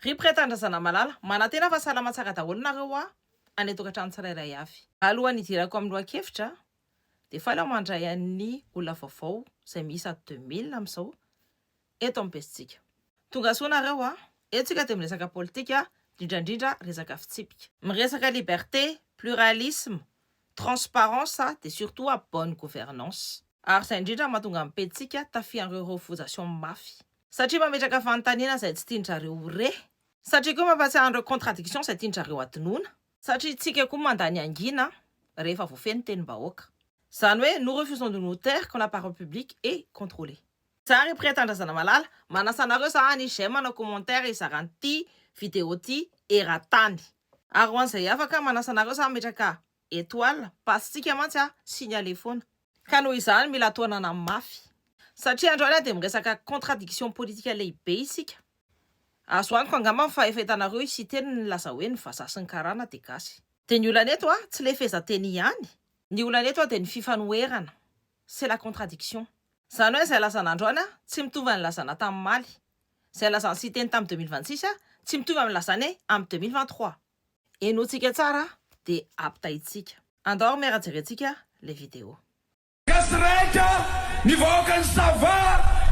Ry mpiray-tandrazana malala, manantena fahasalama tsara daholo nareo any tokantrano tsirairay avy. Alohan'ny hidirako amin'ny lohan-kevitra dia faly mandray an'ny olona vaovao izay misy ato 2000 amin'izao eto amin'ny pejitsika. Tonga soa nareo etsika dia miresaka politika, indrindra resaka fitsipika. Miresaka liberté, pluralisme, transparence dia surtout bonne gouvernance. Ary izay indrindra mahatonga amin'ny pejitsika tafian'ireo refusation mafy. Satria mametraka fanontaniana izay tsy tianjareo re. Satria koa mampatsiahy an'ireo contradiction izay tianjareo adinoina. Satria tsika koa mandany angina rehefa voafeny tenim-bahoaka. Zany hoe nous refusons de nous taire quand la parole publique est contrôlée. Tsara mpiray-tandrazana malala, manasa anareo zany j'aime manao commentaire izaran'ity vidéo ty eran-tany. Ary ho an'izay afaka manasa anareo zany metraka étoile, pasitsika mantsy signaler foana. Ka noho izany mila atoanana mafy. Satria androany dia miresaka contradiction politique lehibe isika. Azo aniko angamba fa efa hitanareo isiteny ny laza hoe ny vazaha sy ny karana dia gasy. Dia ny olana eto tsy le fehezanteny ihany. Ny olana eto dia ny fifanoherana. C'est la contradiction. Zany hoe izay lazana androany tsy mitovy amin'ny lazana tamin'ny maly. Izay lazana siteny tamin'ny 2026 tsy mitovy amin'ny lazany amin'ny 2023. Enoantsika tsara dia ampitahintsika. Andao miara-jerentsika le vidéo. Kasreika, ny vahoaka ny Sava,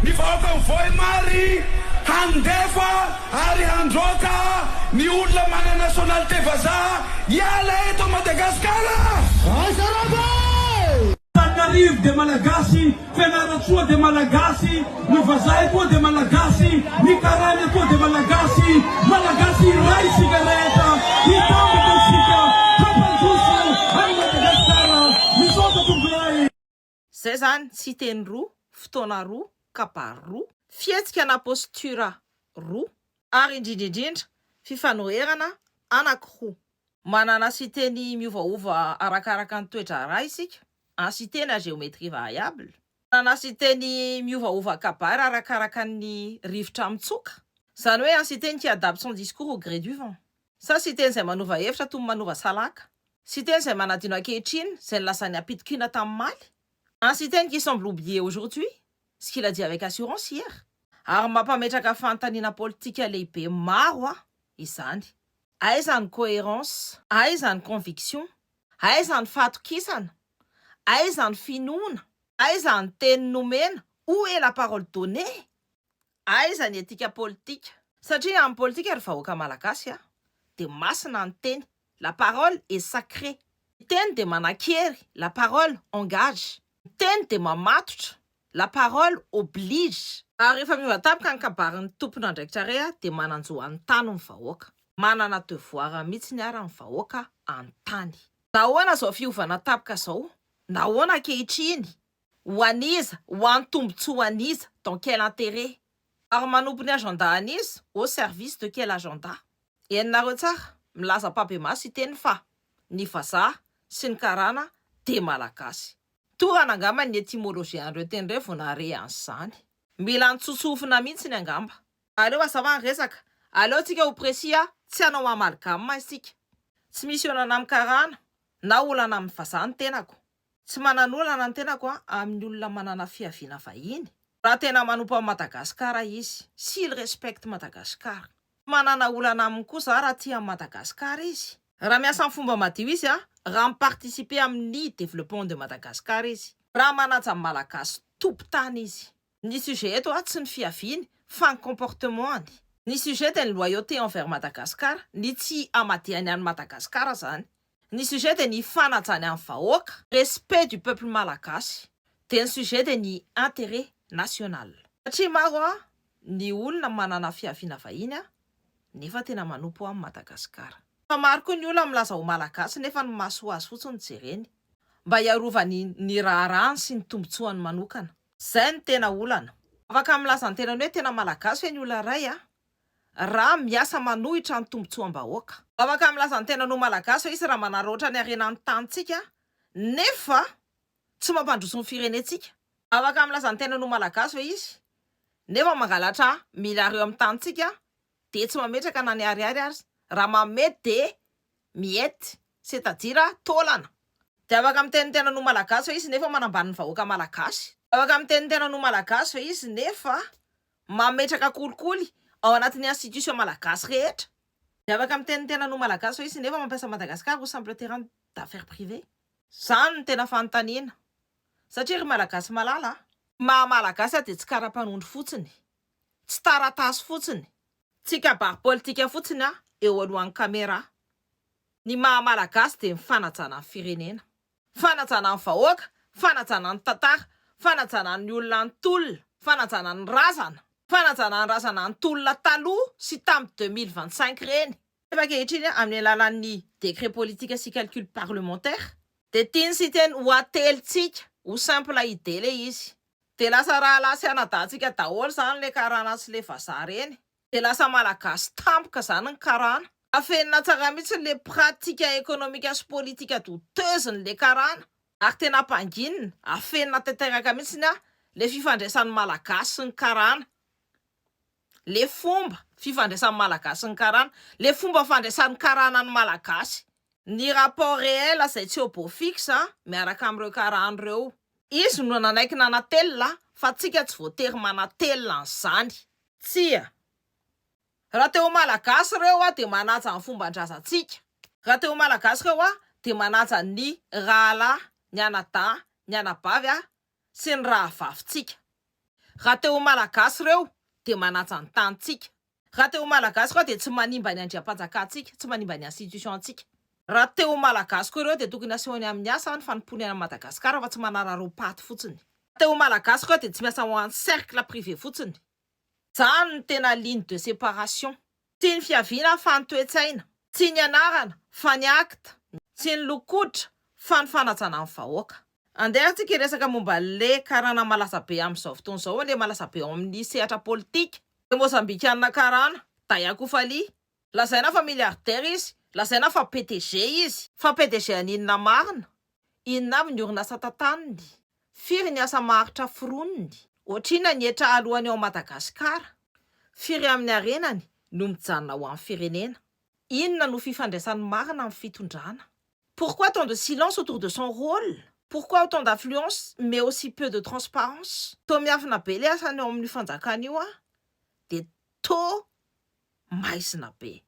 ny vahoaka ny Voimary, handefa ary handroaka ny olona mana nationalité vazaha hiala eto Madagasikara. Sakarivo de Malagasy, Fianarantsoa de Malagasy, ny vazaha koa de Malagasy, ny karana koa de Malagasy, Malagasy iray sika rehetra, hitambatra sika, hampandroso any Madagasikara, misaotra tomboray. Zay zany tsy teny roa, fotoana roa, kabary roa, fietsika na postura roa, ary indrindrindrindra fifanoherana anankiroa. Manana sy teny miovaova arakaraka ny toetra iray isika, sy teny géométrie variable. Manana sy teny miovaova kabary arakaraka ny rivotra mitsoka. Zany hoe sy teny qui adapte son discours au gré du vent. Sa sy teny izay manova hevitra toy ny manova salaka. Sy teny izay manadino ankehitriny izay nilasany ampitokina tamin'ny maly. Un système qui semble oublier aujourd'hui ce qu'il a dit avec assurance hier. Ary mampametraka fanontaniana politika lehibe maro izany. Aiza ny cohérence, aiza ny conviction, aiza ny fahatokisana, aiza ny finoana, aiza ny teny nomena, où est la parole donnée, aiza ny etika politika. Satria amin'ny politika ry vahoaka malagasy dia masina ny teny. La parole est sacrée. Teny dia manan-kery, la parole engage. Teny dia mamatotra, la parole oblige. Ary rehefa mivatapika ny kabarin'ny tompony andraikitra dia mananjo an-tany ny vahoaka. Manana devoir mihitsy ny ara ny vahoaka an-tany. Nahoana zao fiovana tapika zao? Nahoana ankehitriny? Ho aniza? Ho an'ny tombotsoa ho aniza? Dans quel intérêt? Ary manompo ny agenda aniza? Au service de quel agenda? Henonareo tsara, milaza pabe-masy teny fa ny vazaha sy ny karana dia malagasy. Torana angamba ny étymologie andreo teny ireo vao nahare an'izany. Mila nitsotsofina mihitsy ny angamba. Aleo azava ny resaka. Aleo tsika ho précis tsy hanao amalgame isika. Tsy misy olana amin'ny karana na olana amin'ny vazaha ny tenako. Tsy manana olana ny tenako amin'ny olona manana fiaviana vahiny. Raha tena manompo amin'ny Madagasikara izy, s'il respecte Madagasikara. Manana olana aminy kosa raha tia Madagasikara izy. Raha miasa amin'ny fomba madio izy raha mi-participer amin'ny développement de Madagascar izy. Raha manaja amin'ny malagasy tompon-tany izy. Ny sujet eto tsy ny fiaviany fa ny comportement. Ny sujet dia ny loyauté envers Madagascar, ny tsy amadihany any Madagasikara zany. Ny sujet dia ny fanajany amin'ny vahoaka, respect du peuple malagasy. Dia ny sujet dia ny intérêt national. Satria maro ny olona manana fiaviana vahiny nefa tena manompo amin'ny Madagasikara. Fa maro koa ny olona milaza ho malagasy nefa ny maso azy fotsiny jereny mba hiarovany ny raharahany sy ny tombotsoany manokana. Zay ny tena olana. Afaka milaza ny tenany hoe tena malagasy hoe ny olona ray raha miasa manohitra ny tombotsoam-bahoaka. Afaka milaza ny tenany ho malagasy hoe izy raha manaratra ny harenan'ny tanitsika nefa tsy mampandroso ny firenetsika. Afaka milaza ny tenany ho malagasy hoe izy nefa mangalatra milary eo amin'ny tanitsika dia tsy mametraka na ny ariary azy. Raha mamety dia miety, c'est-à-dire taolana. Dia afaka miteny tena no malagasy hoe izy nefa manambany ny vahoaka malagasy. Afaka miteny tena no malagasy hoe izy nefa mametraka kolikoly ao anatin'ny institution malagasy rehetra. Dia afaka miteny tena no malagasy hoe izy nefa mampiasa Madagasikara ho simple terrain d'affaires privé. Zany no tena fanontaniana. Satria ry malagasy malala, maha-malagasy dia tsy kara-panondro fotsiny, tsy taratasy fotsiny, tsy kabary politika fotsiny eo alohan'ny kamera. Ny maha-malagasy dia mifanajana amin'ny firenena, fanajana amin'ny vahoaka, fanajana ny tantara, fanajana ny olona ntolona, fanajana ny razana, fanajana ny razana ntolona taloha sy tamin'ny 2025 reny. Efa ankehitriny amin'ny alalan'ny décret politique sy calcul parlementaire dia tiany sy teny ho atelitsika ho simple idée le izy. Dia lasa rahalasy anadahantsika daholo zany le karana sy le vazaha reny. Dia lasa malagasy tampoka zany ny karana. Afenina tsara mihitsy le pratika ekonomika sy politika douteuse ny le karana. Ary tena ampanginina, afenina tanteraka mihitsy le fifandraisan'ny malagasy sy ny karana. Le fomba fifandraisan'ny malagasy sy ny karana, le fomba fandraisan'ny karana ny malagasy. Ny rapport réel izay tsy obo fixe miaraka amin'ireo karana ireo. Izy no nanaiky nanatelina fa tsika tsy voatery manatelina an'izany. Tsia. Raha teo malagasy ireo dia manaja ny fomban-drazantsika. Raha teo malagasy ireo dia manaja ny rahalahy, ny anadahy, ny anabavy sy ny rahavavintsika. Raha teo malagasy ireo dia manaja ny tanitsika. Raha teo malagasy ireo dia tsy manimba ny andriam-panjakantsika, tsy manimba ny institution-tsika. Raha teo malagasy koa ireo dia tokony asehony amin'ny asa ny fanomponana Madagasikara fa tsy manararaopaty fotsiny. Teo malagasy koa dia tsy miasa ho an'ny cercle privé fotsiny. Zany ny tena ligne de séparation. Tsy ny fiaviana fa ny toe-tsaina, tsy ny anarana fa ny akta, tsy ny lokotra fa ny fanajana amin'ny vahoaka. Andeha tsika resaka momba le karana malaza be amin'izao fotoana izao, le malaza be ao amin'ny sehatra politika. Le Mozambikanina karana, Daya Koufali, lazaina fa milliardaire izy, lazaina fa PDG izy. Fa PDG aninona marina? Inona avy ny orinasa tantaniny? Firy ny asa maharitra foroniny? Ohatrina ny etra alohany ao Madagasikara? Firy amin'ny arenany no mijanona ho amin'ny firenena? Inona no fifandraisan'ny marina amin'ny fitondrana? Pourquoi tant de silence autour de son rôle? Pourquoi autant d'influence mais aussi peu de transparence? Toa miafina be le asany ao amin'ny fanjakana io dia toa maizina be.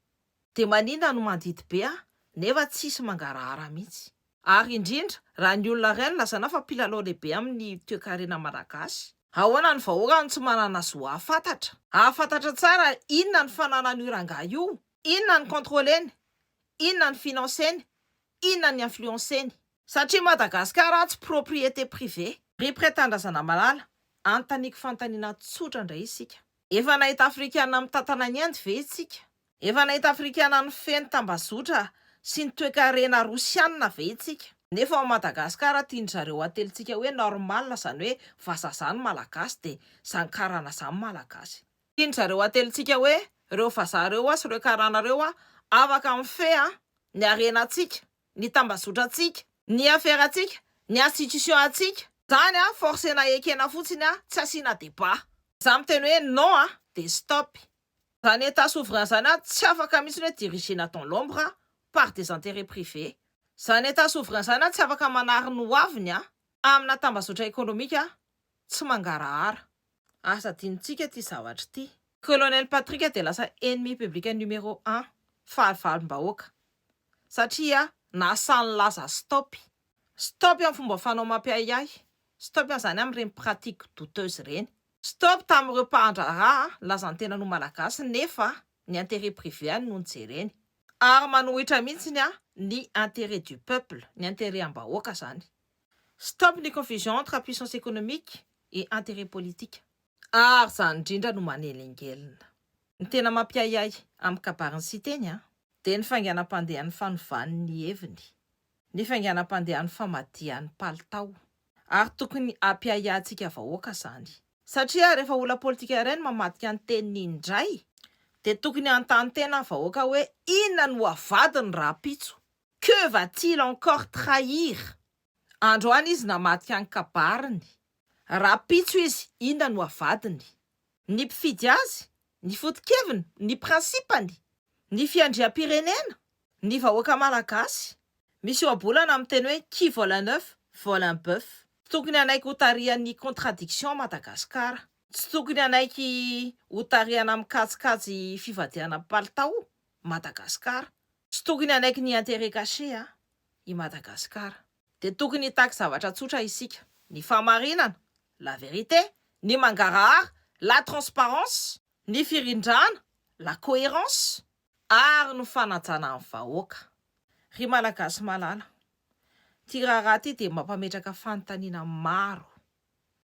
Dia maninona no mandidy be nefa tsisy mangarahara mihitsy. Ary indrindra raha ny olona iray no lazaina fa mpilalao lehibe amin'ny toe-karena malagasy. Ahoana ny vahoaka no tsy manana zo ahafantatra? Ahafantatra tsara inona ny fananany ranga io, inona ny contrôleny, inona ny financeny, inona ny influenceny. Satria Madagasikara tsy propriété privé. Ry pretandrazana malala, antaniko fantaniana tsotra indray isika. Efa nahita Afrikana mitantana ny Inde ve isika? Efa nahita Afrikana ny feno tambazotra sy ny toe-karena Rosianina ve isika? Nefa ao Madagasikara tian'zareo atelitsika hoe normal, zany hoe vazaha zany malagasy dia zany karana zany malagasy. Tian'zareo atelitsika hoe reo vazaha reo sy reo karana reo afaka mife ny arenatsika, ny tambazotratsika, ny affaire-tsika, ny institution-tsika. Zany forcena ekena fotsiny tsy asiana débat. Za miteny hoe non dia stop. Zany état souverain zany tsy afaka mihitsy hoe dirigena dans l'ombre par des intérêts privés. Zany état souverain zany tsy afaka manary ny hoaviny amina tambazotra ekonomika tsy mangarahara. Asa dinitsika ty zavatra ty. Colonel Patrick dia lasa ennemi public numéro 1 fahalvalim-bahoaka. Satria nasany laza stop. Stop amin'ny fomba fanao mampiayay. Stop zany amin'ireny pratique douteuse ireny. Stop tamin'ireo mpahandrara lazany tena no malagasy nefa ny intérêt privé no jereny. Ary manohitra mihitsy ny intérêt du peuple, ny intérêt am-bahoaka zany. Stop ny confusion entre puissance économique et intérêt politique. Ary zany indrindra no manelingelina. Ny tena mampiayay amin'ny kabariny sy teny dia ny fainganam-pandehan'ny fanovany ny heviny, ny fainganam-pandehan'ny famadihan'ny palitao. Ary tokony ampiayantsika vahoaka zany. Satria rehefa olona politika iray no mamadika ny teniny indray, dia tokony antany tena vahoaka hoe inona no avadiny rapitso. Que va-t-il encore trahir? Androany izy namadika ny kabariny. Rapitso izy, inona no avadiny? Ny mpifidy azy, ny foto-keviny, ny prinsipany, ny fiandriam-pirenena, ny vahoaka malagasy. Misy ohabolana miteny hoe qui vole un œuf, vole un bœuf. Tokony anaiky ho tarihan'ny contradiction Madagasikara. Tsy tokony anaiky ho tarihana mikajikajy fivadiana palitao Madagasikara. Tsy tokony anaiky ny intérêt caché i Madagasikara. De tokony hitaky zavatra tsotra isika: ny famarinana, la vérité, ny mangarahara, la transparence, ny firindrana, la cohérence, ary ny fanajana amin'ny vahoaka. Ry Malagasy malala, ty raharaha ty de mampametraka fanontaniana maro.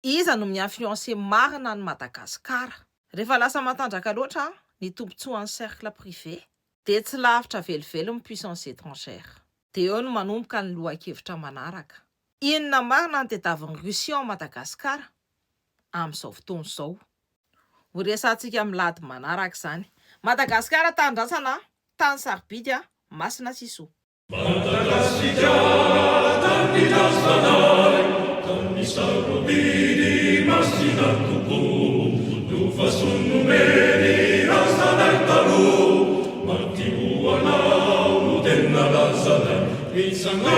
Iza no mi-influencer marina ny Madagasikara? Rehefa lasa matanjaka loatra ny tombontsoan'ny cercle privé, de tsy lavitra velively ny puissance étrangère. De eo no manomboka ny lohan-kevitra manaraka. Inona marina ny tediavin'ny Russia ao Madagasikara amin'izao fotoana izao? Ho resantsika milady manaraka izany. Madagasikara tanindrazana, tany sarobidy, masina siso. Madagasikara tanindrazanay, tany sarobidy, masina tokoa. Nofasonnomeny razanay taloha, maty ho anao no tena lazanay. Itsanga